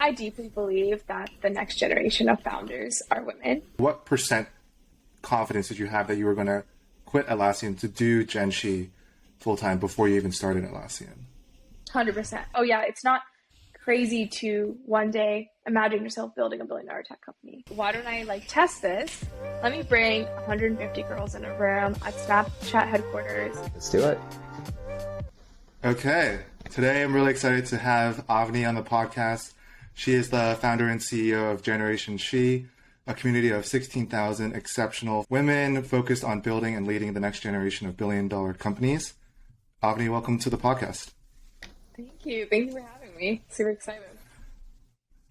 I deeply believe that the next generation of founders are women. What percent confidence did you have that you were going to quit Atlassian to do Genshi full-time before you even started Atlassian? 100%. Oh yeah, it's not crazy to one day imagine yourself building a billion-dollar tech company. Why don't I test this? Let me bring 150 girls in a room at Snapchat headquarters. Let's do it. Okay. Today I'm really excited to have Avni on the podcast. She is the founder and CEO of Generation She, a community of 16,000 exceptional women focused on building and leading the next generation of billion-dollar companies. Avni, welcome to the podcast. Thank you. Thank you for having me. Super excited.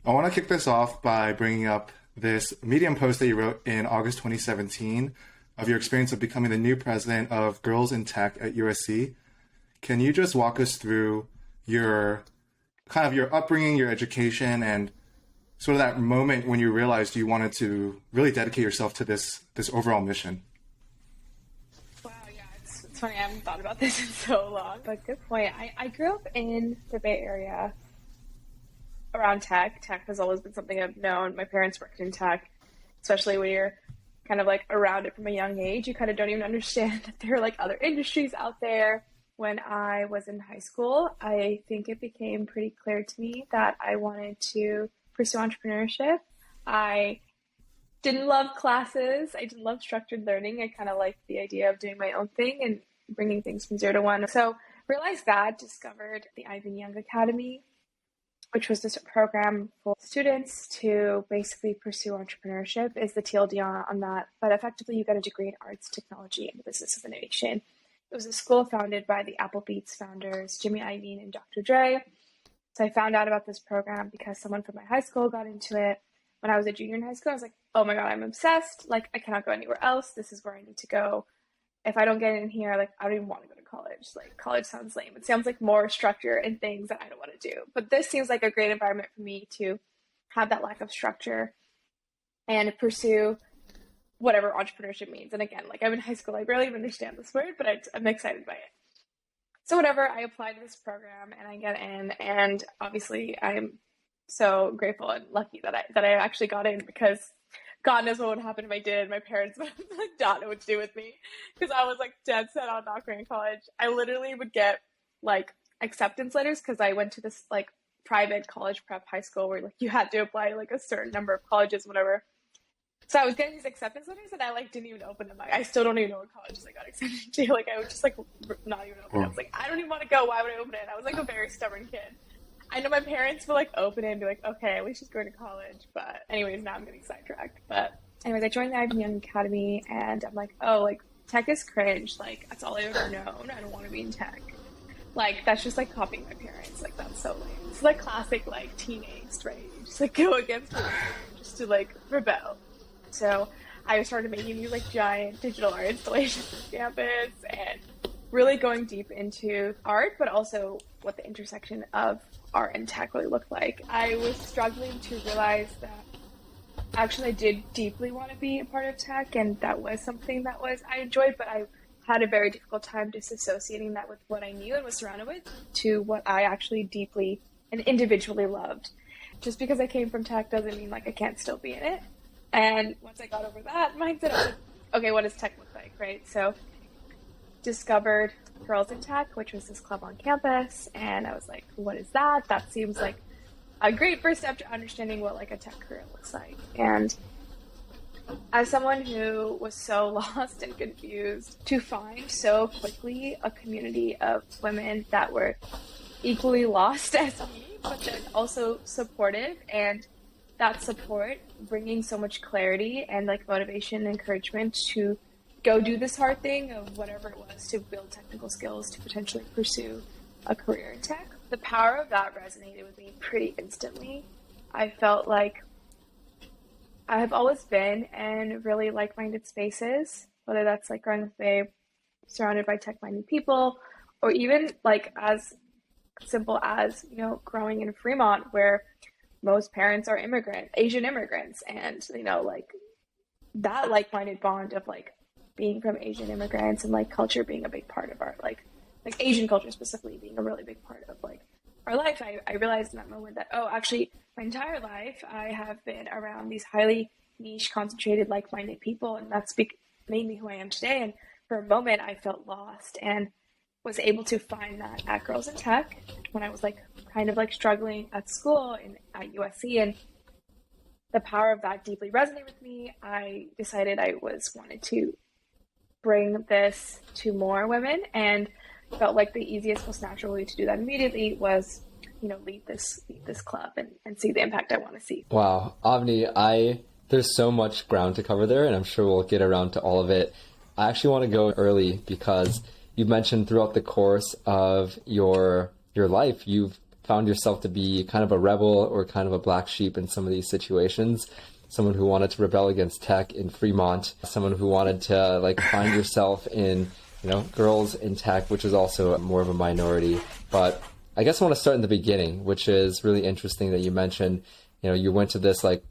I want to kick this off by bringing up this Medium post that you wrote in August 2017 of your experience of becoming the new president of Girls in Tech at USC. Can you just walk us through your upbringing, your education, and sort of that moment when you realized you wanted to really dedicate yourself to this overall mission? Wow, yeah, it's funny. I haven't thought about this in so long, but good point. I grew up in the Bay Area around tech. Tech has always been something I've known. My parents worked in tech, especially when you're kind of around it from a young age. You kind of don't even understand that there are other industries out there. When I was in high school, I think it became pretty clear to me that I wanted to pursue entrepreneurship. I didn't love classes. I didn't love structured learning. I kind of liked the idea of doing my own thing and bringing things from 0 to 1. So realized that, discovered the Iovine Young Academy, which was this program for students to basically pursue entrepreneurship, is the TLD on that. But effectively, you got a degree in arts, technology, and the business of innovation. It was a school founded by the Apple Beats founders, Jimmy Iovine and Dr. Dre. So I found out about this program because someone from my high school got into it. When I was a junior in high school, I was like, oh my God, I'm obsessed. I cannot go anywhere else. This is where I need to go. If I don't get in here, I don't even want to go to college. College sounds lame. It sounds like more structure and things that I don't want to do. But this seems like a great environment for me to have that lack of structure and pursue whatever entrepreneurship means. And again, I'm in high school, I barely even understand this word, but I'm excited by it. So whatever, I applied to this program and I get in, and obviously I'm so grateful and lucky that I actually got in, because God knows what would happen if I did. My parents would not know what to do with me, because I was dead set on not going to college. I literally would get acceptance letters, because I went to this private college prep high school where you had to apply to a certain number of colleges, whatever. So I was getting these acceptance letters and I didn't even open them. I still don't even know what colleges I got accepted to. I would just not even open it. I was I don't even want to go. Why would I open it? I was a very stubborn kid. I know my parents would open it and be okay, at least she's going to college. But anyways, now I'm getting sidetracked. But anyways, I joined the Ivy Young Academy and I'm tech is cringe. That's all I've ever known. I don't want to be in tech. That's just copying my parents. That's so lame. It's classic teenage, right? You just go against it just to rebel. So I started making these giant digital art installations on campus and really going deep into art, but also what the intersection of art and tech really looked like. I was struggling to realize that actually I did deeply want to be a part of tech, and that was something that I enjoyed, but I had a very difficult time disassociating that with what I knew and was surrounded with to what I actually deeply and individually loved. Just because I came from tech doesn't mean I can't still be in it. And once I got over that mindset, I was okay, what does tech look like, right? So discovered Girls in Tech, which was this club on campus, and I was what is that? That seems like a great first step to understanding what a tech career looks like. And as someone who was so lost and confused, to find so quickly a community of women that were equally lost as me, but then also supportive, and that support bringing so much clarity and motivation and encouragement to go do this hard thing of whatever it was to build technical skills to potentially pursue a career in tech. The power of that resonated with me pretty instantly. I felt I have always been in really like-minded spaces, whether that's growing up surrounded by tech-minded people, or even as simple as, growing in Fremont, where most parents are Asian immigrants, and that like-minded bond of being from Asian immigrants and culture being a big part of our Asian culture specifically being a really big part of our life. I realized in that moment that actually My entire life, I have been around these highly niche, concentrated, like-minded people, and that's made me who I am today. And for a moment, I felt lost and was able to find that at Girls in Tech when I was like kind of like struggling at school and at USC, and the power of that deeply resonated with me. I decided I wanted to bring this to more women, and felt like the easiest, most natural way to do that immediately was, lead this club and see the impact I want to see. Wow, Avni, there's so much ground to cover there, and I'm sure we'll get around to all of it. I actually want to go early because you mentioned throughout the course of your life, you've found yourself to be kind of a rebel or kind of a black sheep in some of these situations. Someone who wanted to rebel against tech in Fremont, someone who wanted to like find yourself in, girls in tech, which is also more of a minority. But I guess I want to start in the beginning, which is really interesting that you mentioned, you went to this like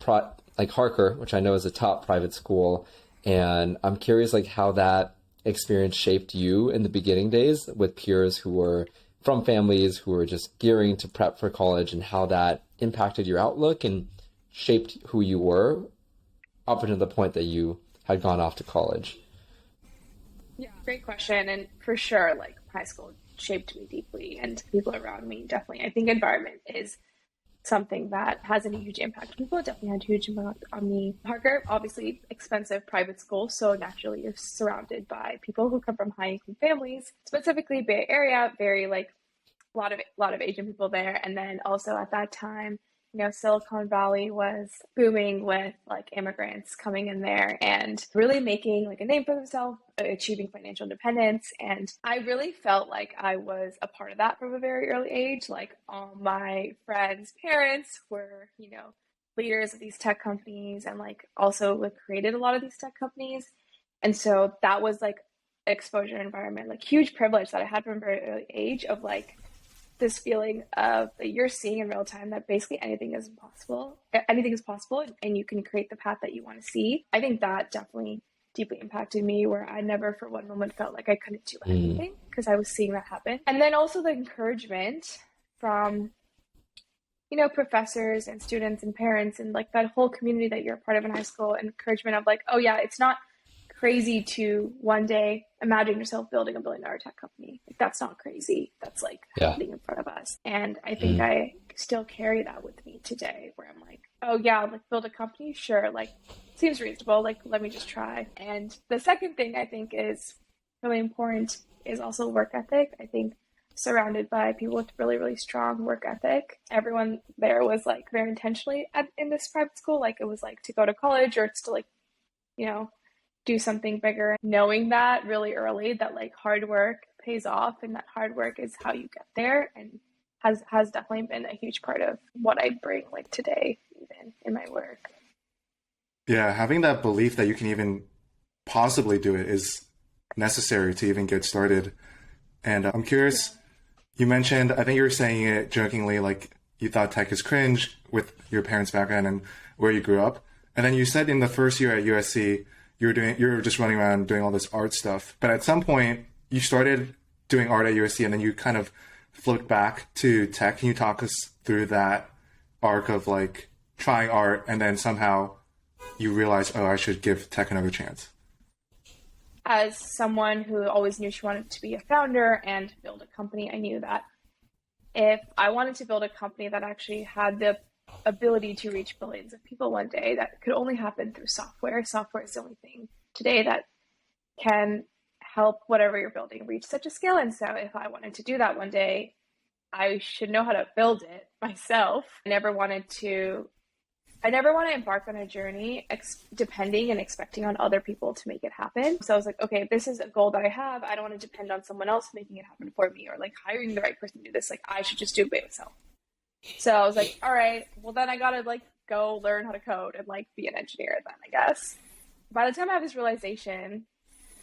Harker, which I know is a top private school. And I'm curious like how that experience shaped you in the beginning days with peers who were from families who were just gearing to prep for college, and how that impacted your outlook and shaped who you were up until the point that you had gone off to college. Yeah, great question. And for sure, like high school shaped me deeply, and people around me definitely. I think environment is something that has a huge impact on people. It definitely had a huge impact on me. Harker, obviously expensive private school, so naturally you're surrounded by people who come from high income families, specifically Bay Area, very like a lot of Asian people there. And then also at that time, Silicon Valley was booming with like immigrants coming in there and really making like a name for themselves, achieving financial independence. And I really felt like I was a part of that from a very early age. Like all my friends' parents were, leaders of these tech companies, and like also like created a lot of these tech companies. And so that was like exposure environment, like huge privilege that I had from a very early age of like this feeling of that you're seeing in real time that basically anything is possible, and you can create the path that you want to see. I think that definitely deeply impacted me, where I never for one moment felt like I couldn't do anything because I was seeing that happen. And then also the encouragement from, professors and students and parents and like that whole community that you're a part of in high school, encouragement of like, oh yeah, it's not crazy to one day imagine yourself building a $1 billion tech company. Like, that's not crazy. That's like happening in front of us. And I think I still carry that with me today, where I'm like, oh yeah, like build a company. Sure. Like seems reasonable. Like, let me just try. And the second thing I think is really important is also work ethic. I think surrounded by people with really, really strong work ethic. Everyone there was like very intentionally in this private school. Like it was like to go to college, or it's to like, do something bigger, knowing that really early that like hard work pays off, and that hard work is how you get there, and has definitely been a huge part of what I bring like today, even in my work. Yeah, having that belief that you can even possibly do it is necessary to even get started. And I'm curious, you mentioned, I think you were saying it jokingly, like you thought tech is cringe with your parents' background and where you grew up. And then you said in the first year at USC, you were just running around doing all this art stuff. But at some point, you started doing art at USC, and then you kind of flipped back to tech. Can you talk us through that arc of like trying art, and then somehow you realized, oh, I should give tech another chance? As someone who always knew she wanted to be a founder and build a company, I knew that if I wanted to build a company that actually had the ability to reach billions of people one day, that could only happen through software. Software is the only thing today that can help whatever you're building reach such a scale. And so if I wanted to do that one day, I should know how to build it myself. I never want to embark on a journey depending and expecting on other people to make it happen. So I was like, okay, if this is a goal that I have, I don't want to depend on someone else making it happen for me, or like hiring the right person to do this. Like I should just do it by myself. So I was like, all right, well then I gotta like go learn how to code and like be an engineer then, I guess. By the time I have this realization,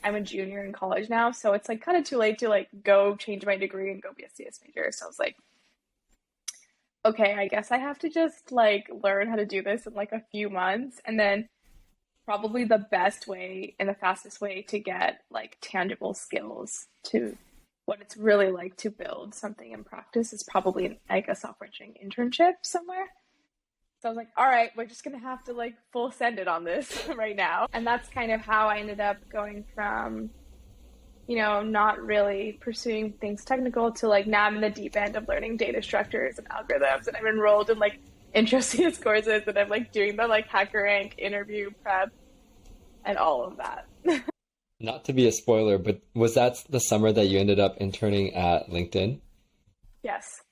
I'm a junior in college now, so it's like kind of too late to like go change my degree and go be a CS major. So I was like, okay, I guess I have to just like learn how to do this in like a few months. And then probably the best way and the fastest way to get like tangible skills to what it's really like to build something in practice is probably like a software engineering internship somewhere. So I was like, all right, we're just going to have to like full send it on this right now. And that's kind of how I ended up going from, not really pursuing things technical to like now I'm in the deep end of learning data structures and algorithms. And I'm enrolled in like intro CS courses and I'm like doing the like Hacker Rank interview prep and all of that. Not to be a spoiler, but was that the summer that you ended up interning at LinkedIn? Yes.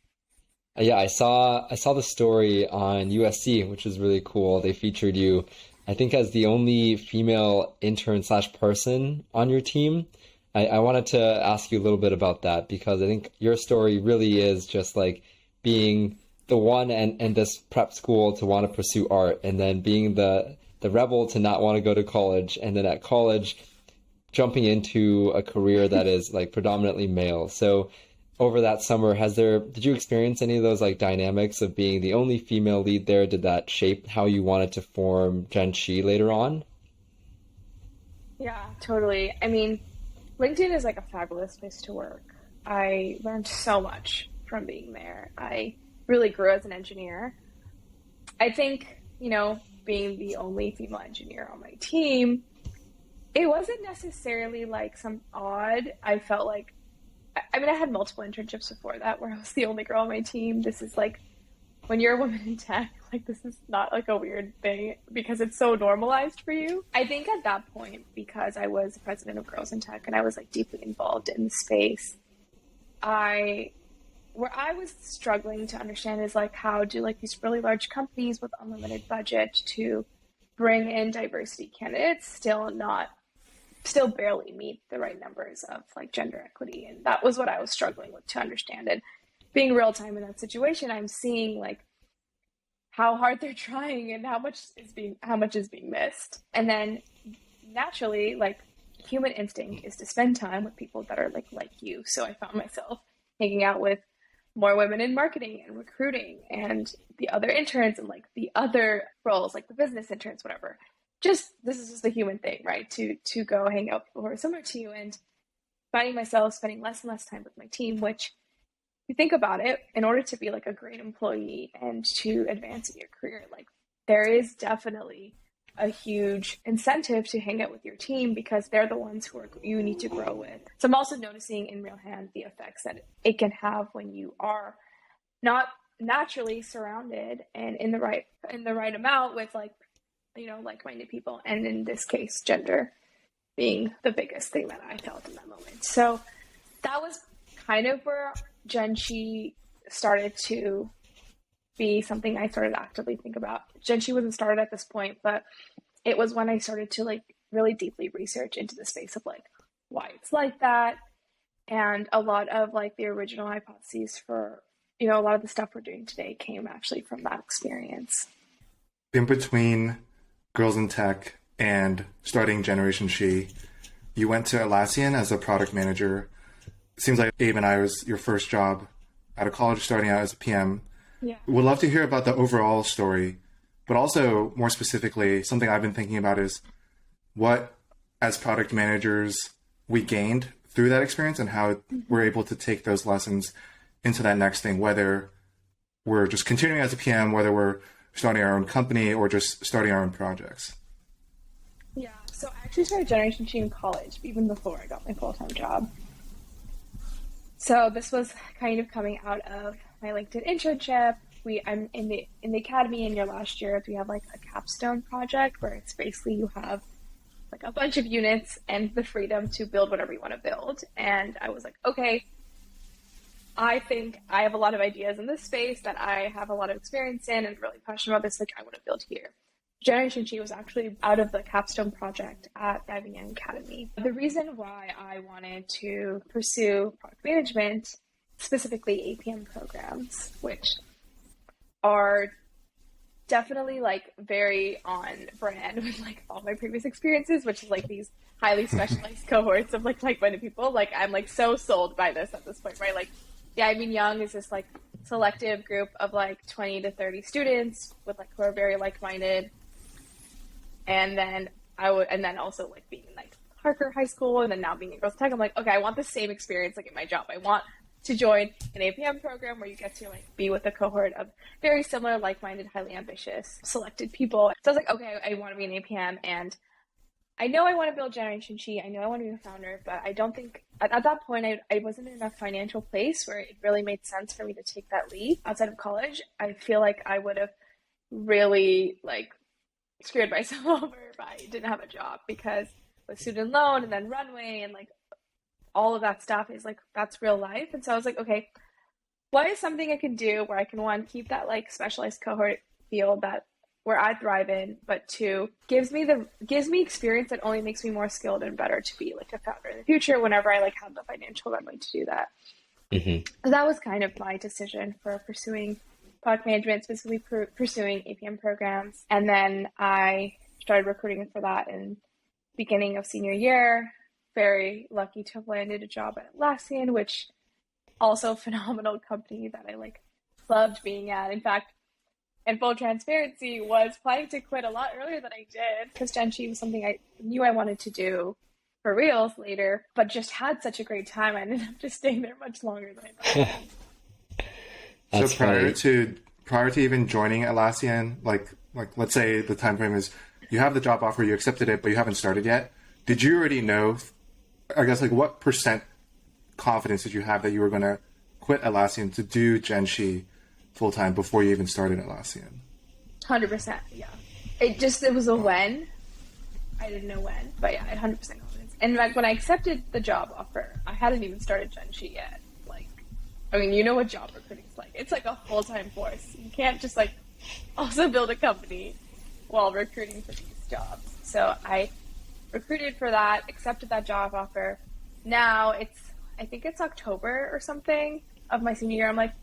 Yeah, I saw the story on USC, which is really cool. They featured you, I think, as the only female intern / person on your team. I wanted to ask you a little bit about that because I think your story really is just like being the one and this prep school to want to pursue art, and then being the rebel to not want to go to college, and then at college jumping into a career that is like predominantly male. So over that summer, did you experience any of those like dynamics of being the only female lead there? Did that shape how you wanted to form Gen Chi later on? Yeah, totally. I mean, LinkedIn is like a fabulous place to work. I learned so much from being there. I really grew as an engineer. I think, being the only female engineer on my team, it wasn't necessarily like some odd. I felt like, I had multiple internships before that where I was the only girl on my team. This is like, when you're a woman in tech, like this is not like a weird thing because it's so normalized for you. I think at that point, because I was the president of Girls in Tech and I was like deeply involved in the space, where I was struggling to understand is like how do like these really large companies with unlimited budget to bring in diversity candidates still barely meet the right numbers of like gender equity. And that was what I was struggling with to understand. And being real time in that situation, I'm seeing like how hard they're trying and how much is being missed. And then naturally, like human instinct is to spend time with people that are like you. So I found myself hanging out with more women in marketing and recruiting and the other interns and like the other roles, like the business interns, whatever. This is just a human thing, right? To go hang out with people who are similar to you, and finding myself spending less and less time with my team, which, if you think about it, in order to be like a great employee and to advance in your career, like there is definitely a huge incentive to hang out with your team because they're the ones you need to grow with. So I'm also noticing in real hand the effects that it can have when you are not naturally surrounded and in the right amount with like, like-minded people. And in this case, gender being the biggest thing that I felt in that moment. So that was kind of where Gen Chi started to be something I started to actively think about. Gen Chi wasn't started at this point, but it was when I started to like really deeply research into the space of like why it's like that. And a lot of like the original hypotheses for, a lot of the stuff we're doing today came actually from that experience. In between Girls in Tech and starting Generation She, you went to Atlassian as a product manager. Seems like Abe and I was your first job out of college, starting out as a PM. Yeah. Would love to hear about the overall story, but also more specifically, something I've been thinking about is what, as product managers, we gained through that experience and how we're able to take those lessons into that next thing, whether we're just continuing as a PM, whether we're starting our own company or just starting our own projects. Yeah, so I actually started Generation She in college, even before I got my full-time job. So this was kind of coming out of my LinkedIn internship. I'm in the academy in your last year. We have like a capstone project where it's basically you have like a bunch of units and the freedom to build whatever you want to build. And I was like, okay, I think I have a lot of ideas in this space that I have a lot of experience in and really passionate about this. Like I want to build here. Generation She was actually out of the capstone project at the Iovine Academy. The reason why I wanted to pursue product management, specifically APM programs, which are definitely like very on brand with like all my previous experiences, which is like these highly specialized cohorts of like-minded people. Like I'm like so sold by this at this point, right? Like yeah, I mean, Young is this like selective group of like 20 to 30 students with like who are very like-minded. And then also like being in like Harker High School and then now being in Girls Tech, I'm like, okay, I want the same experience like in my job. I want to join an APM program where you get to like be with a cohort of very similar, like-minded, highly ambitious, selected people. So I was like, okay, I want to be an APM, and I know I want to build Generation She. I know I want to be a founder, but I don't think at that point I wasn't in a financial place where it really made sense for me to take that leap outside of college. I feel like I would have really like screwed myself over if I didn't have a job, because with student loan and then runway and like all of that stuff is like, that's real life. And so I was like, okay, what is something I can do where I can, one, keep that like specialized cohort field that where I thrive in, but two, gives me experience that only makes me more skilled and better to be like a founder in the future whenever I like have the financial runway to do that. So that was kind of my decision for pursuing product management, specifically pursuing APM programs. And then I started recruiting for that in beginning of senior year. Very lucky to have landed a job at Atlassian, which also a phenomenal company that I like loved being at. In fact, in full transparency, was planning to quit a lot earlier than I did, because Gen She was something I knew I wanted to do for reals later, but just had such a great time. I ended up just staying there much longer than I thought. So prior to even joining Atlassian, like let's say the time frame is you have the job offer, you accepted it, but you haven't started yet. Did you already know, I guess, like what percent confidence did you have that you were going to quit Atlassian to do Gen She full time before you even started Atlassian? 100%, yeah. It was a when. I didn't know when, but yeah, I had 100% confidence. And like when I accepted the job offer, I hadn't even started Gen She yet. Like, I mean, you know what job recruiting's like. It's like a full-time force. You can't just like also build a company while recruiting for these jobs. So I recruited for that, accepted that job offer. Now I think it's October or something of my senior year. I'm like,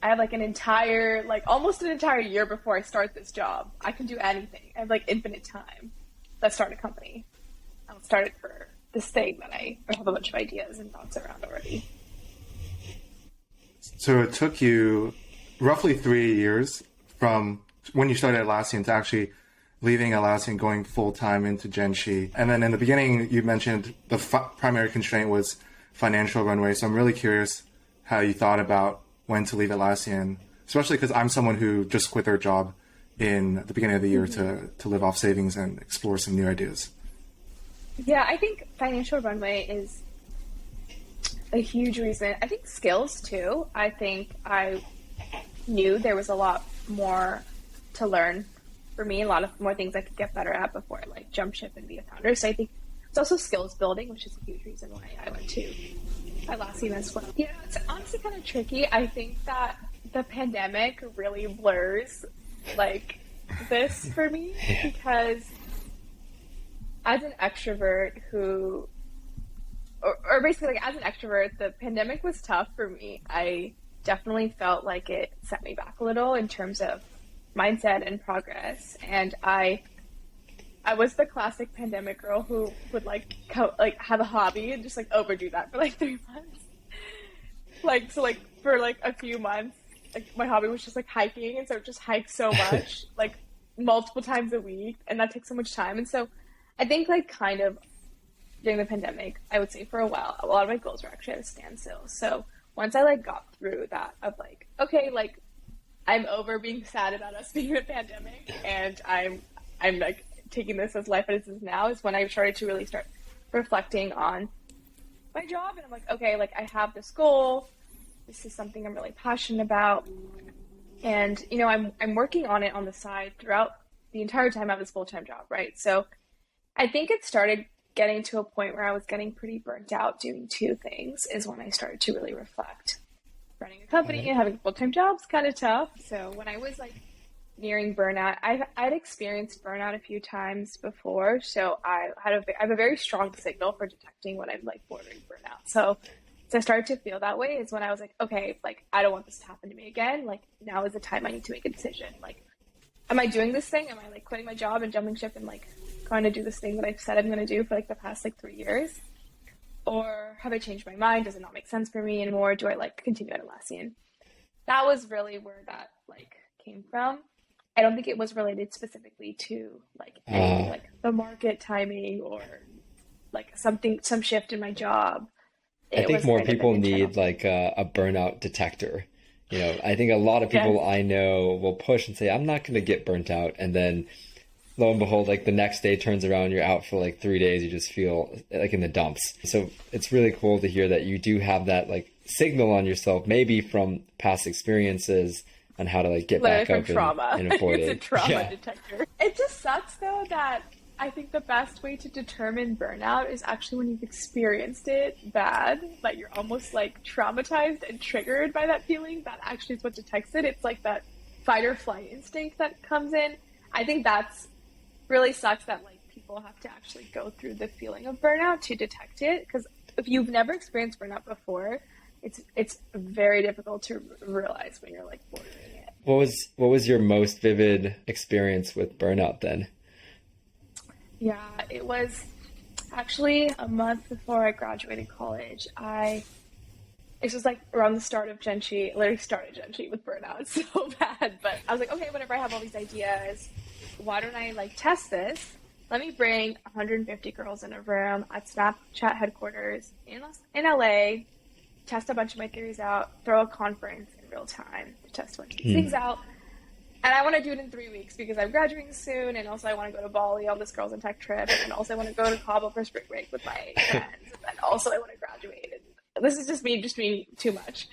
I have like almost an entire year before I start this job. I can do anything. I have like infinite time. Let's start a company. I'll start it for this thing that I have a bunch of ideas and thoughts around already. So it took you roughly 3 years from when you started Atlassian to actually leaving Atlassian, going full-time into Gen She. And then in the beginning, you mentioned the primary constraint was financial runway. So I'm really curious how you thought about when to leave Atlassian, especially because I'm someone who just quit their job in the beginning of the year to live off savings and explore some new ideas. Yeah, I think financial runway is a huge reason. I think skills too. I think I knew there was a lot more to learn for me, a lot of more things I could get better at before I like jump ship and be a founder. So I think it's also skills building, which is a huge reason why I went to Atlassian as well. Yeah, it's honestly kind of tricky. I think that the pandemic really blurs like this for me, because as an extrovert who, or basically like as an extrovert, the pandemic was tough for me. I definitely felt like it set me back a little in terms of mindset and progress. And I was the classic pandemic girl who would like have a hobby and just like overdo that for like 3 months. For like a few months, like my hobby was just like hiking, and so just hike so much, like multiple times a week, and that takes so much time. And so I think like kind of during the pandemic, I would say for a while, a lot of my goals were actually at a standstill. So once I like got through that of like, okay, like I'm over being sad about us being in a pandemic, and I'm like taking this as life as it is now, is when I started to really start reflecting on my job. And I'm like, okay, like I have this goal. This is something I'm really passionate about. And, you know, I'm working on it on the side throughout the entire time I have this full-time job, right? So I think it started getting to a point where I was getting pretty burnt out doing two things, is when I started to really reflect. Running a company and having a full-time job is kind of tough. So when I was like nearing burnout, I'd experienced burnout a few times before. So I have a very strong signal for detecting when I'm like bordering burnout. So I started to feel that way is when I was like, okay, like I don't want this to happen to me again. Like now is the time I need to make a decision. Like, am I doing this thing? Am I like quitting my job and jumping ship and like going to do this thing that I've said I'm going to do for like the past like 3 years? Or have I changed my mind? Does it not make sense for me anymore? Do I like continue at Atlassian? That was really where that like came from. I don't think it was related specifically to like anything like the market timing or like some shift in my job. I think was more kind of people an internal. need like a burnout detector. You know, I think a lot of people Yes. I know will push and say, I'm not going to get burnt out. And then lo and behold, like the next day turns around, you're out for like 3 days, you just feel like in the dumps. So it's really cool to hear that you do have that like signal on yourself, maybe from past experiences on how to like get Literally back from up trauma. and avoid It's a it. trauma Yeah. detector. It just sucks though that I think the best way to determine burnout is actually when you've experienced it bad, that you're almost like traumatized and triggered by that feeling. That actually is what detects it. It's like that fight or flight instinct that comes in. I think that's really sucks that like people have to actually go through the feeling of burnout to detect it, because if you've never experienced burnout before, it's very difficult to realize when you're like bordering it. What was your most vivid experience with burnout then? Yeah, it was actually a month before I graduated college. It was like around the start of Gen Chi. I literally started Gen Chi with burnout. It's so bad. But I was like, okay, whenever I have all these ideas, why don't I like test this? Let me bring 150 girls in a room at Snapchat headquarters in LA, test a bunch of my theories out, throw a conference in real time to test a bunch of these things out. And I want to do it in 3 weeks because I'm graduating soon, and also I want to go to Bali on this Girls in Tech trip, and also I want to go to Cabo for spring break with my friends, and then also I want to graduate. And this is just me too much.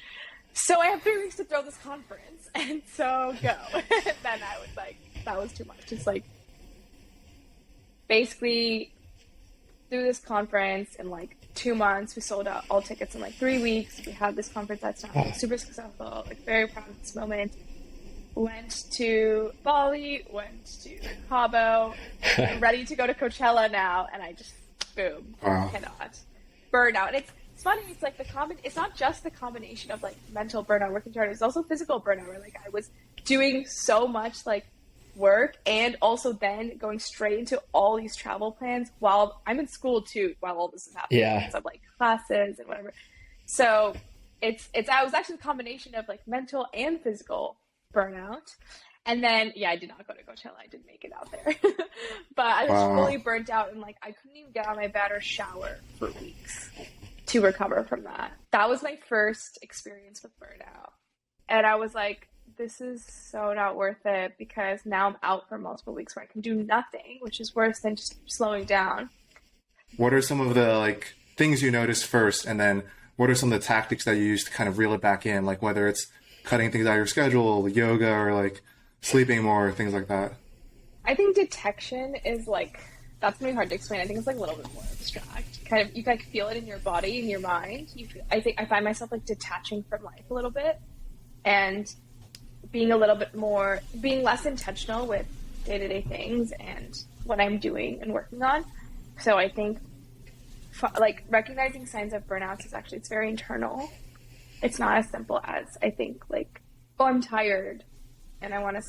So I have 3 weeks to throw this conference, and so go. And then I was like, that was too much. It's like basically through this conference in like 2 months, we sold out all tickets in like 3 weeks. We had this conference that's now super successful, like very proud of this moment. Went to Bali, went to Cabo, ready to go to Coachella now, and I just, boom, cannot. Burnout. And it's funny, it's like it's not just the combination of like mental burnout, working hard, it's also physical burnout, where like I was doing so much like work and also then going straight into all these travel plans while I'm in school too, while all this is happening. Yeah. So like classes and whatever. So I was actually a combination of like mental and physical burnout. And then I did not go to Coachella, I didn't make it out there. But I was fully burnt out, and like I couldn't even get out of my bed or shower for weeks to recover from that. That was my first experience with burnout, and I was like, this is so not worth it, because now I'm out for multiple weeks where I can do nothing, which is worse than just slowing down. What are some of the like things you noticed first, and then what are some of the tactics that you use to kind of reel it back in, like whether it's cutting things out of your schedule, yoga, or like sleeping more, things like that? I think detection is like, that's gonna be hard to explain. I think it's like a little bit more abstract. Kind of, you like feel it in your body, in your mind. I find myself like detaching from life a little bit, and being less intentional with day-to-day things and what I'm doing and working on. So I think like recognizing signs of burnout is actually, it's very internal. It's not as simple as I think like, oh, I'm tired and I want to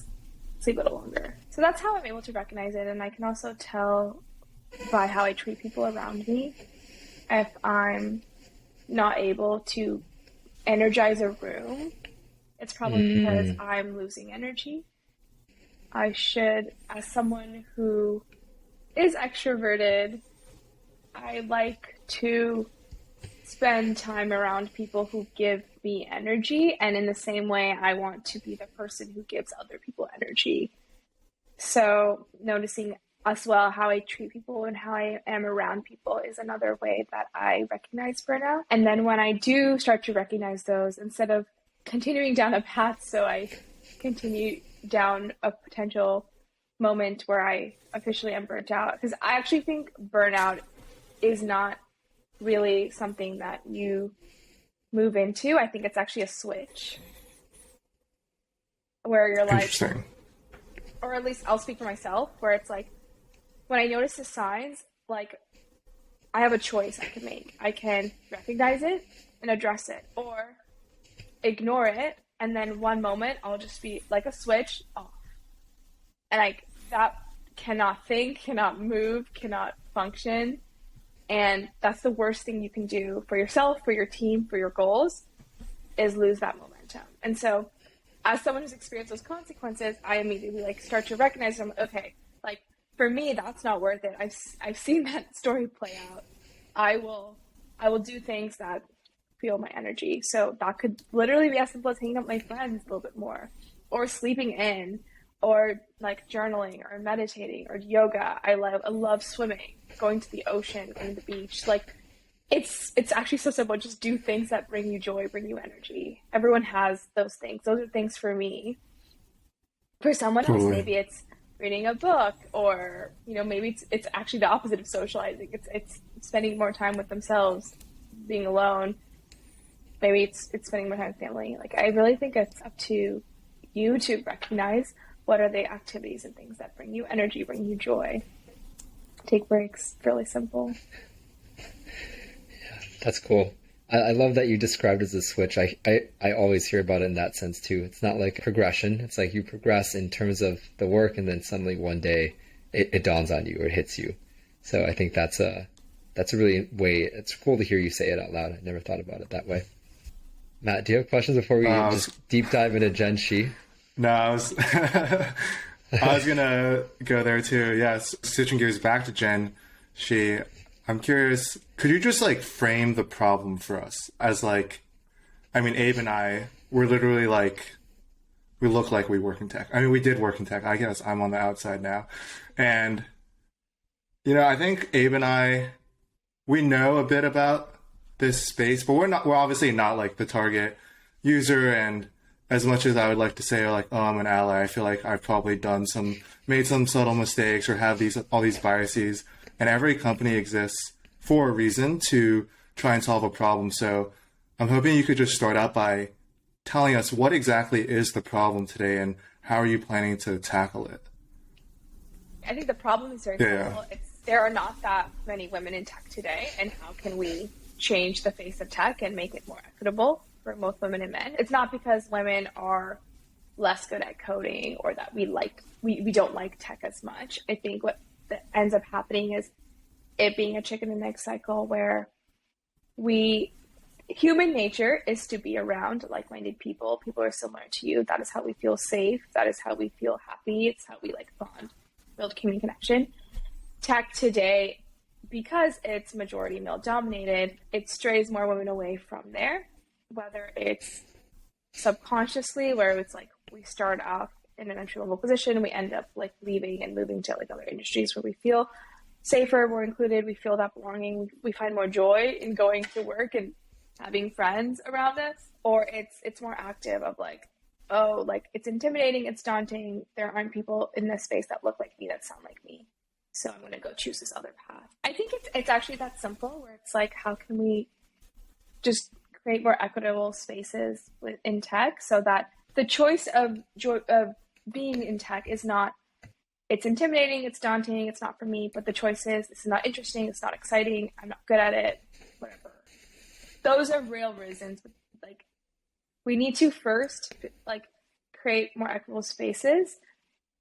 sleep a little longer. So that's how I'm able to recognize it. And I can also tell by how I treat people around me if I'm not able to energize a room. It's probably because I'm losing energy. I should, as someone who is extroverted, I like to spend time around people who give me energy, and in the same way I want to be the person who gives other people energy. So noticing as well how I treat people and how I am around people is another way that I recognize burnout. And then when I do start to recognize those, instead of continuing down a path, so I continue down a potential moment where I officially am burnt out, because I actually think burnout is not really something that you move into. I think it's actually a switch where you're like, Interesting. or at least I'll speak for myself, where it's like when I notice the signs, like I have a choice I can make. I can recognize it and address it, or ignore it, and then one moment I'll just be like a switch off, and that cannot think, cannot move, cannot function. And that's the worst thing you can do for yourself, for your team, for your goals, is lose that momentum. And so as someone who's experienced those consequences, I immediately like start to recognize them. Okay, like for me, that's not worth it. I've seen that story play out. I will do things that feel my energy. So that could literally be as simple as hanging out with my friends a little bit more, or sleeping in, or like journaling or meditating or yoga. I love swimming, going to the ocean, going to the beach. Like it's actually so simple. Just do things that bring you joy, bring you energy. Everyone has those things. Those are things for me. For someone else, maybe it's reading a book, or maybe it's actually the opposite of socializing. It's spending more time with themselves, being alone. Maybe it's spending more time with family. Like, I really think it's up to you to recognize what are the activities and things that bring you energy, bring you joy. Take breaks. Really simple. Yeah, that's cool. I love that you described it as a switch. I always hear about it in that sense too. It's not like progression. It's like you progress in terms of the work, and then suddenly one day it dawns on you or it hits you. So I think that's a really way. It's cool to hear you say it out loud. I never thought about it that way. Matt, do you have questions before we just deep dive into Jen Shi? No, I was gonna go there too. Yes, switching gears back to Jen Shi. I'm curious, could you just like frame the problem for us as like, I mean, Abe and I, we're literally like, we look like we work in tech. I mean, we did work in tech. I guess I'm on the outside now. And, I think Abe and I, we know a bit about this space, but we're obviously not like the target user. And as much as I would like to say like, oh, I'm an ally, I feel like I've probably made some subtle mistakes or have all these biases. And every company exists for a reason to try and solve a problem. So I'm hoping you could just start out by telling us what exactly is the problem today and how are you planning to tackle it? I think the problem is very simple. There are not that many women in tech today, and how can we change the face of tech and make it more equitable for both women and men? It's not because women are less good at coding or that we don't like tech as much. I think what that ends up happening is it being a chicken and egg cycle where human nature is to be around like-minded people. People are similar to you. That is how we feel safe. That is how we feel happy. It's how we bond, build community connection. Tech today, because it's majority male dominated, it strays more women away from there, whether it's subconsciously, where it's like we start off in an entry level position, we end up leaving and moving to other industries where we feel safer, more included, we feel that belonging, we find more joy in going to work and having friends around us. Or it's more active of it's intimidating, it's daunting, there aren't people in this space that look like me, that sound like me, so I'm going to go choose this other path. I think it's actually that simple, where it's like, how can we just create more equitable spaces in tech so that the choice of being in tech is not, it's intimidating, it's daunting, it's not for me, but the choice is, this is not interesting, it's not exciting, I'm not good at it, whatever. Those are real reasons. We need to first create more equitable spaces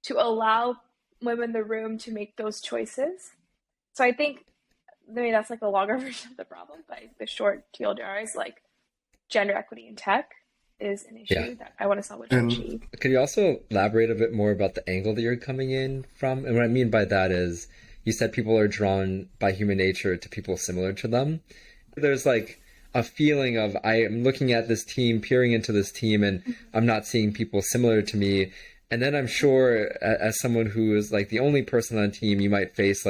to allow women the room to make those choices. So I think maybe that's a longer version of the problem, but the short TLDR is gender equity in tech is an issue that I want to solve with Jen Shi. Could you also elaborate a bit more about the angle that you're coming in from? And what I mean by that is, you said people are drawn by human nature to people similar to them. There's a feeling of, I am looking at this team, peering into this team, and I'm not seeing people similar to me. And then I'm sure as someone who is the only person on a team, you might face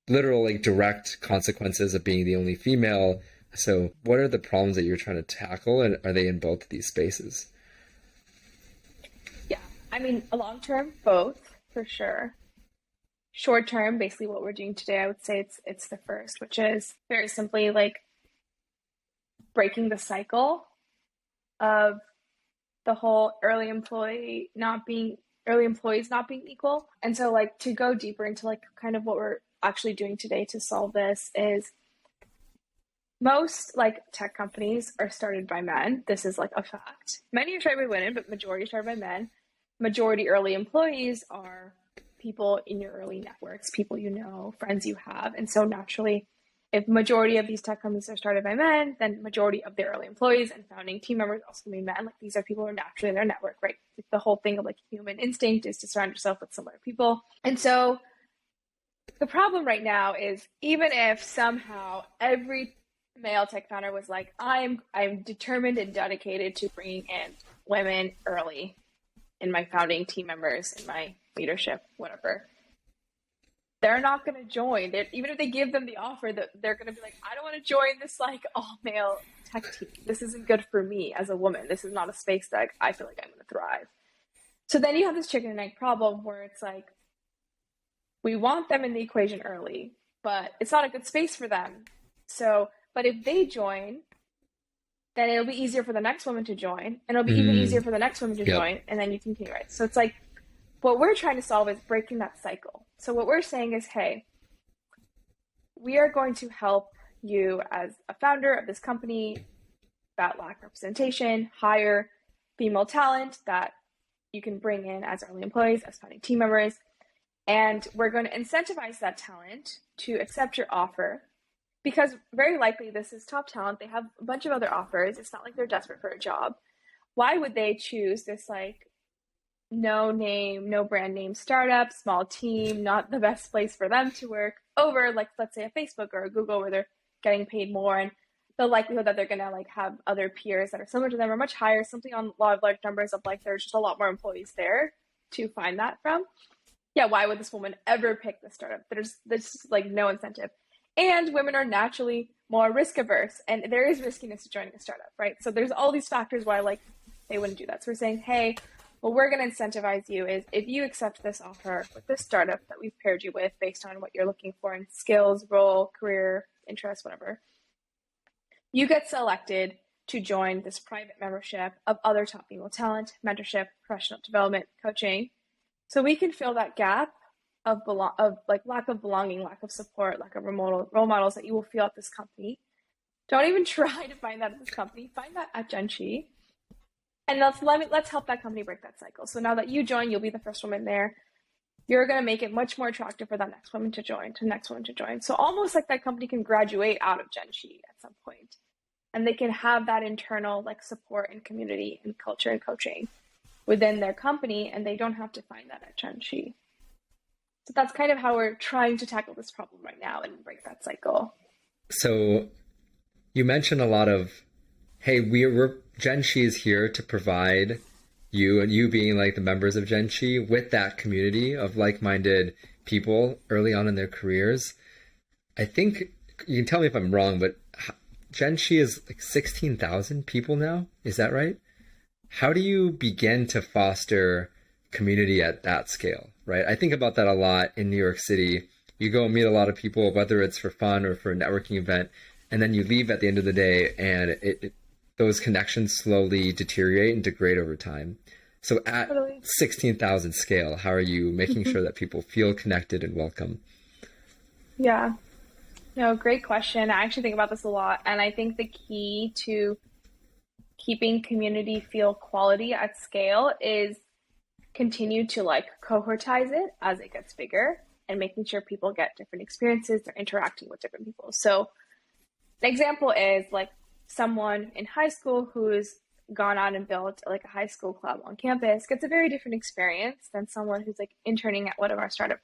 literal direct consequences of being the only female. So what are the problems that you're trying to tackle, and are they in both of these spaces? Yeah, I mean, long term, both, for sure. Short term, basically what we're doing today, I would say it's the first, which is very simply breaking the cycle of the whole early employees not being equal. And so to go deeper into kind of what we're actually doing today to solve this is, most tech companies are started by men. This is a fact. Many are started by women, but majority are started by men. Majority early employees are people in your early networks, people friends you have. And so naturally, if majority of these tech companies are started by men, then majority of their early employees and founding team members also be men. These are people who are naturally in their network, right? The whole thing of human instinct is to surround yourself with similar people. And so the problem right now is, even if somehow every male tech founder was like, I'm determined and dedicated to bringing in women early in my founding team members, in my leadership, whatever. They're not going to join. Even if they give them the offer, they're going to be like, I don't want to join this like all male tech team. This isn't good for me as a woman. This is not a space that I feel like I'm going to thrive. So then you have this chicken and egg problem where it's like, we want them in the equation early, but it's not a good space for them. So, but if they join, then it'll be easier for the next woman to join, and it'll be even easier for the next woman to join, and then you continue, right? So it's like, what we're trying to solve is breaking that cycle. So what we're saying is, hey, we are going to help you as a founder of this company that lack representation, hire female talent that you can bring in as early employees, as founding team members, and we're going to incentivize that talent to accept your offer, because very likely this is top talent. They have a bunch of other offers. It's not like they're desperate for a job. Why would they choose this like no name, no brand name startup, small team, not the best place for them to work, over like, let's say, a Facebook or a Google where they're getting paid more, and the likelihood that they're going to like have other peers that are similar to them are much higher, something on a lot of large numbers of like there's just a lot more employees there to find that from. Yeah, why would this woman ever pick this startup? There's like no incentive. And women are naturally more risk averse, and there is riskiness to joining a startup, right? So there's all these factors why like they wouldn't do that. So we're saying, hey, what we're going to incentivize you is if you accept this offer with this startup that we've paired you with based on what you're looking for in skills, role, career, interest, whatever, you get selected to join this private membership of other top female talent, mentorship, professional development, coaching. So we can fill that gap of like lack of belonging, lack of support, lack of role models that you will feel at this company. Don't even try to find that at this company. Find that at Genshi. And let's help that company break that cycle. So now that you join, you'll be the first woman there. You're going to make it much more attractive for that next woman to join, to the next woman to join. So almost like that company can graduate out of Genshi at some point, and they can have that internal like support and community and culture and coaching within their company, and they don't have to find that at Genshi. So that's kind of how we're trying to tackle this problem right now and break that cycle. So you mentioned a lot of, hey, we're Genshi is here to provide you, and you being like the members of Genshi, with that community of like-minded people early on in their careers. I think, you can tell me if I'm wrong, but Genshi is like 16,000 people now. Is that right? How do you begin to foster community at that scale, right? I think about that a lot in New York City. You go and meet a lot of people, whether it's for fun or for a networking event, and then you leave at the end of the day, and those connections slowly deteriorate and degrade over time. So at 16,000 scale, how are you making sure that people feel connected and welcome? Yeah. No, great question. I actually think about this a lot. And I think the key to keeping community feel quality at scale is continue to like cohortize it as it gets bigger, and making sure people get different experiences, they're interacting with different people. So an example is like someone in high school who's gone out and built like a high school club on campus gets a very different experience than someone who's like interning at one of our startup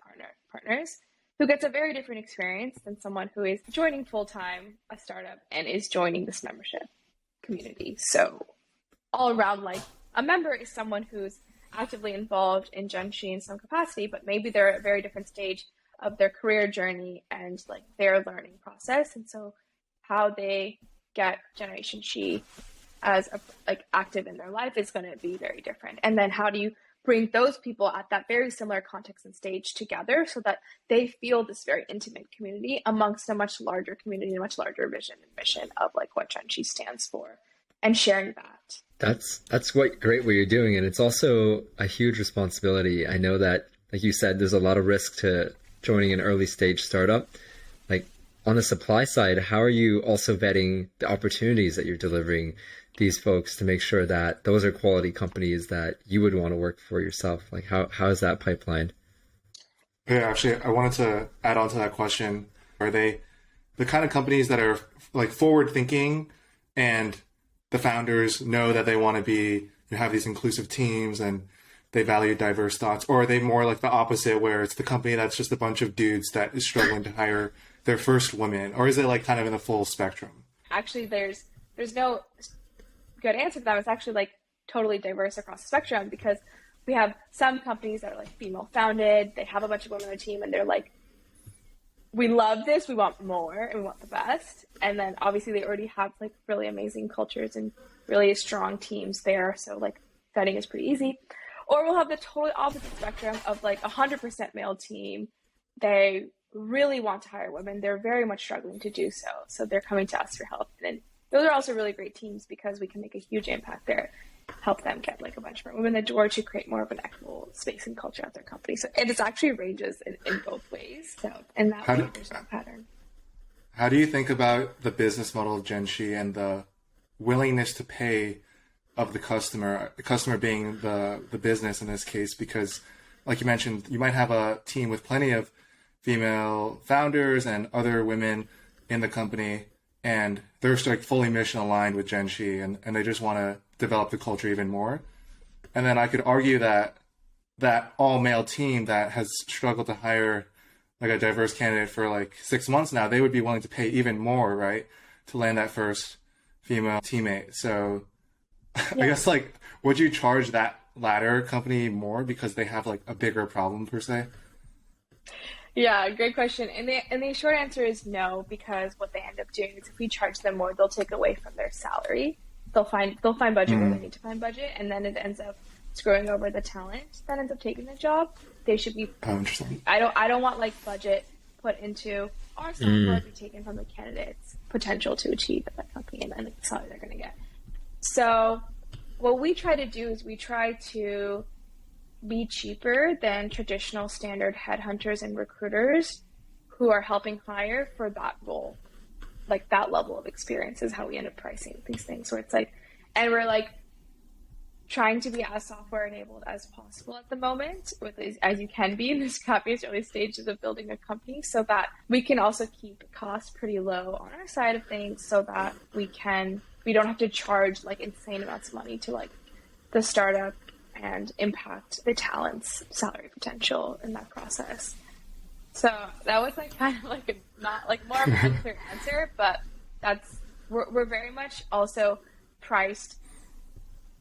partners, who gets a very different experience than someone who is joining full-time a startup and is joining this membership community. So all around, like a member is someone who's actively involved in Genshi in some capacity, but maybe they're at a very different stage of their career journey and like their learning process. And so how they get Generation She as like active in their life is going to be very different. And then how do you bring those people at that very similar context and stage together so that they feel this very intimate community amongst a much larger community and a much larger vision and mission of like what Genshi stands for, and sharing that. That's great what you're doing. And it's also a huge responsibility. I know that, like you said, there's a lot of risk to joining an early stage startup. Like on the supply side, how are you also vetting the opportunities that you're delivering these folks to make sure that those are quality companies that you would want to work for yourself? Like how is that pipeline? Yeah, actually, I wanted to add on to that question. Are they the kind of companies that are like forward thinking and the founders know that they want to be, you have these inclusive teams and they value diverse thoughts? Or are they more like the opposite, where it's the company that's just a bunch of dudes that is struggling to hire their first woman? Or is it like kind of in the full spectrum? actually there's no good answer to that. It's actually like totally diverse across the spectrum, because we have some companies that are like female founded, they have a bunch of women on the team, and they're like, we love this, we want more, and we want the best. And then obviously they already have like really amazing cultures and really strong teams there, so like vetting is pretty easy. Or we'll have the totally opposite spectrum of like 100% male team. They really want to hire women, they're very much struggling to do so, so they're coming to us for help. And those are also really great teams because we can make a huge impact there, help them get like a bunch more women in the door to create more of an equitable space and culture at their company. So it actually ranges in both ways. So in that way, there's no pattern. How do you think about the business model of Genshi and the willingness to pay of the customer being the business in this case? Because like you mentioned, you might have a team with plenty of female founders and other women in the company, and they're like fully mission aligned with Genshi, and they just want to develop the culture even more. And then I could argue that that all male team that has struggled to hire like a diverse candidate for like 6 months now, they would be willing to pay even more, right, to land that first female teammate. So yeah. I guess like, would you charge that latter company more because they have like a bigger problem per se? Yeah, great question. And the short answer is no, because what they end up doing is if we charge them more, they'll take away from their salary. They'll find budget where they need to find budget, and then it ends up screwing over the talent that ends up taking the job. They should be. Oh, interesting. I don't want like budget put into our software be taken from the candidate's potential to achieve at that company and then the salary they're going to get. So what we try to do is we try to be cheaper than traditional standard headhunters and recruiters who are helping hire for that role. Like that level of experience is how we end up pricing these things. So it's like, and we're like trying to be as software enabled as possible at the moment, with as you can be in this happiest early stages of building a company, so that we can also keep costs pretty low on our side of things, so that we don't have to charge like insane amounts of money to like the startup and impact the talent's salary potential in that process. So that was like kind of like a not like more of an unclear answer, but we're very much also priced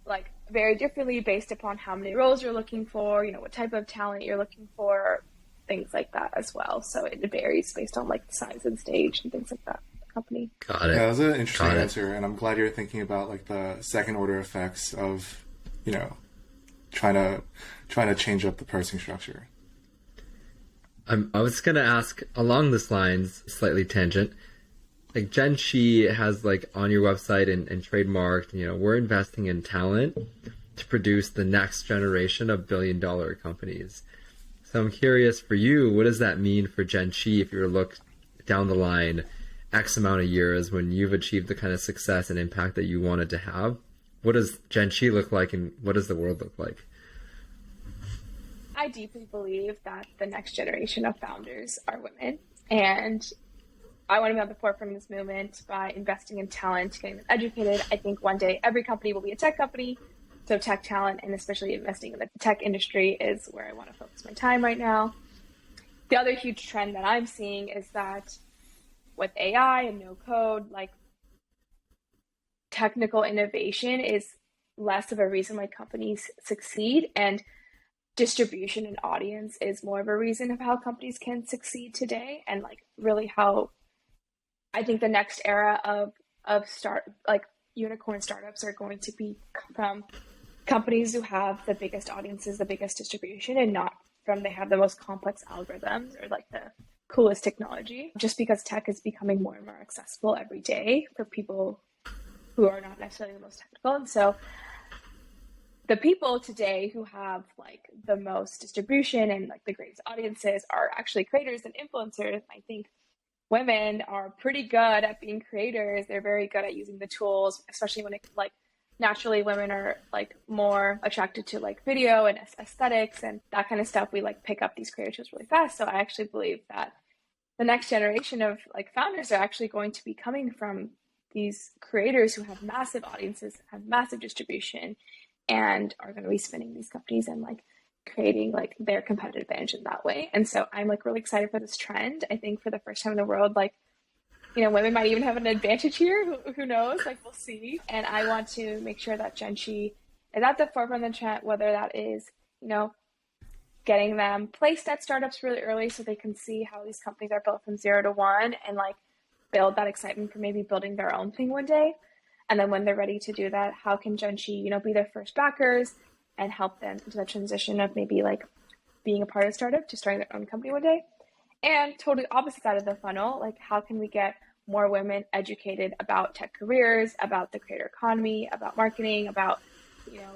like very differently based upon how many roles you're looking for, you know, what type of talent you're looking for, things like that as well. So it varies based on like the size and stage and things like that. Company. Got it. Yeah, that was an interesting answer, and I'm glad you're thinking about like the second order effects of, you know, trying to change up the pricing structure. I was gonna ask along this lines, slightly tangent. Like Genshi has like on your website and trademarked, you know, we're investing in talent to produce the next generation of billion-dollar companies. So I'm curious for you, what does that mean for Genshi if you were to look down the line X amount of years when you've achieved the kind of success and impact that you wanted to have? What does Genshi look like, and what does the world look like? I deeply believe that the next generation of founders are women, and I want to be on the forefront of this movement by investing in talent, getting them educated. I think one day every company will be a tech company, so tech talent and especially investing in the tech industry is where I want to focus my time right now. The other huge trend that I'm seeing is that with AI and no code, like technical innovation is less of a reason why companies succeed, and distribution and audience is more of a reason of how companies can succeed today. And like really how I think the next era of unicorn startups are going to be from companies who have the biggest audiences, the biggest distribution, and not from they have the most complex algorithms or like the coolest technology, just because tech is becoming more and more accessible every day for people who are not necessarily the most technical. And so the people today who have like the most distribution and like the greatest audiences are actually creators and influencers. I think women are pretty good at being creators. They're very good at using the tools, especially when it like naturally women are like more attracted to like video and aesthetics and that kind of stuff. We like pick up these creators really fast. So I actually believe that the next generation of like founders are actually going to be coming from these creators who have massive audiences, have massive distribution, and are going to be spinning these companies and like creating like their competitive advantage in that way. And so I'm like really excited for this trend. I think for the first time in the world, like women might even have an advantage here. Who knows? Like, we'll see. And I want to make sure that Genshi is at the forefront of the trend, whether that is, getting them placed at startups really early so they can see how these companies are built from 0 to 1 and like build that excitement for maybe building their own thing one day. And then when they're ready to do that, how can Genshi, be their first backers and help them into the transition of maybe like being a part of a startup to starting their own company one day. And totally opposite side of the funnel, like how can we get more women educated about tech careers, about the creator economy, about marketing, about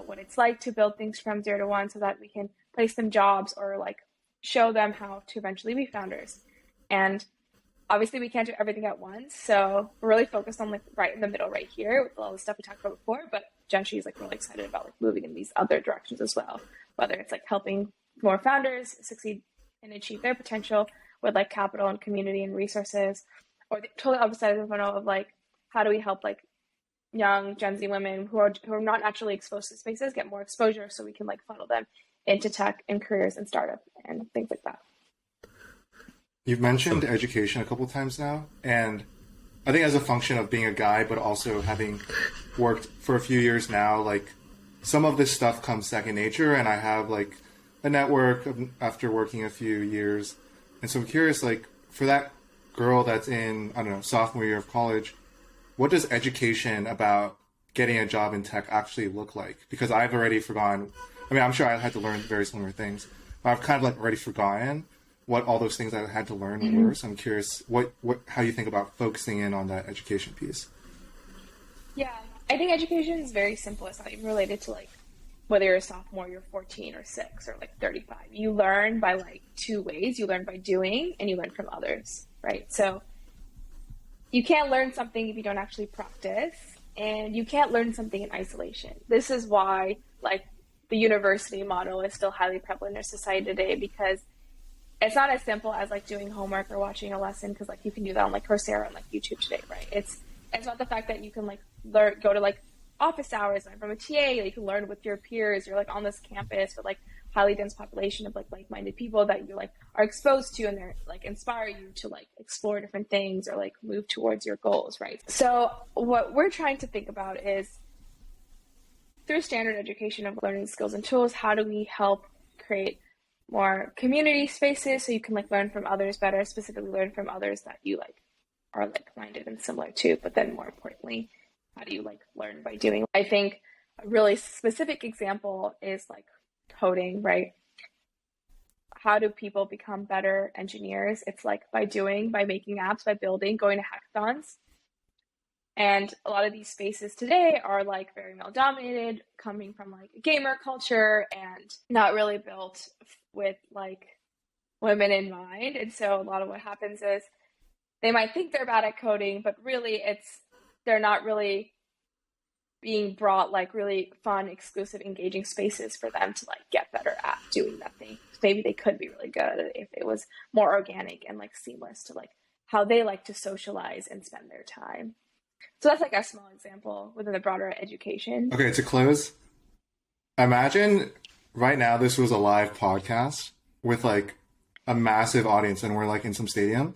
what it's like to build things from 0 to 1 so that we can place them jobs or like show them how to eventually be founders. And obviously we can't do everything at once. So we're really focused on like right in the middle right here with all the stuff we talked about before, but Genshi is like really excited about like moving in these other directions as well, whether it's like helping more founders succeed and achieve their potential with like capital and community and resources, or the totally opposite side of the funnel of like, how do we help like young Gen Z women who are not naturally exposed to spaces get more exposure so we can like funnel them into tech and careers and startup and things like that. You've mentioned education a couple of times now, and I think as a function of being a guy, but also having worked for a few years now, like some of this stuff comes second nature, and I have like a network after working a few years. And so I'm curious, like for that girl that's in, I don't know, sophomore year of college, what does education about getting a job in tech actually look like? Because I've already forgotten. I mean, I'm sure I had to learn very similar things, but I've kind of like already forgotten what all those things I had to learn were. So I'm curious how you think about focusing in on that education piece. Yeah, I think education is very simple. It's not even related to like whether you're a sophomore, you're 14 or 6 or like 35. You learn by like 2 ways. You learn by doing and you learn from others, right? So you can't learn something if you don't actually practice, and you can't learn something in isolation. This is why like the university model is still highly prevalent in our society today, because it's not as simple as like doing homework or watching a lesson, because like you can do that on like Coursera and like YouTube today, right? It's not the fact that you can like go to like office hours, learn from a TA, you can learn with your peers, you're like on this campus with like highly dense population of like-minded people that you like are exposed to, and they're like inspire you to like explore different things or like move towards your goals, right? So what we're trying to think about is through standard education of learning skills and tools, how do we help create more community spaces so you can like learn from others better, specifically learn from others that you like are like-minded and similar to, but then more importantly, how do you like learn by doing? I think a really specific example is like coding, right? How do people become better engineers? It's like by doing, by making apps, by building, going to hackathons. And a lot of these spaces today are like very male dominated, coming from like a gamer culture and not really built with like women in mind. And so a lot of what happens is they might think they're bad at coding, but really they're not really being brought like really fun, exclusive, engaging spaces for them to like get better at doing that thing. Maybe they could be really good at it if it was more organic and like seamless to like how they like to socialize and spend their time. So that's like a small example within the broader education. Okay, to close, imagine right now this was a live podcast with like a massive audience and we're like in some stadium,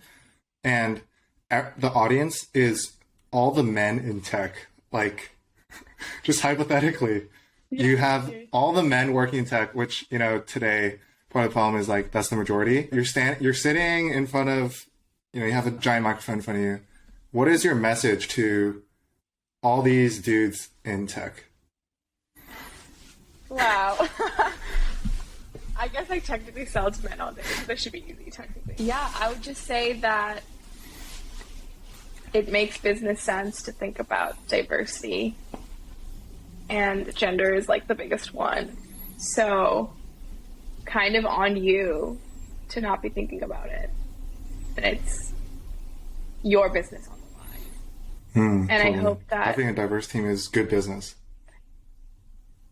and the audience is all the men in tech. Like, just hypothetically, you have all the men working in tech, which, today part of the problem is like that's the majority. You're sitting in front of, you have a giant microphone in front of you. What is your message to all these dudes in tech? Wow. I guess I technically sell to men all day, so this should be easy technically. Yeah, I would just say that it makes business sense to think about diversity, and gender is like the biggest one. So kind of on you to not be thinking about it. And it's your business on the line. And totally. I hope that having a diverse team is good business.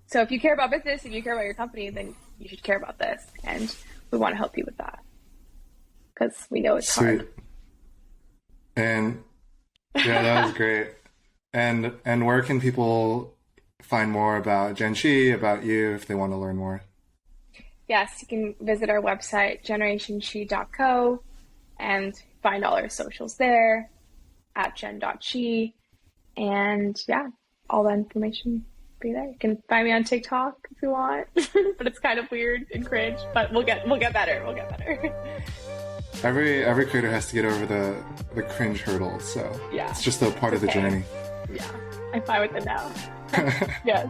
So if you care about business, if you care about your company, then you should care about this. And we want to help you with that, because we know it's Sweet. Hard. And yeah, that was great. And where can people find more about Genshi, about you, if they want to learn more? Yes, you can visit our website, generationshi.co, and find all our socials there. at jen.chi. And yeah, all that information will be there. You can find me on TikTok if you want, but it's kind of weird and cringe. But we'll get better. We'll get better. Every creator has to get over the cringe hurdle, so Yeah, it's just a part of the journey. Yeah, I'm fine with it now. Yes.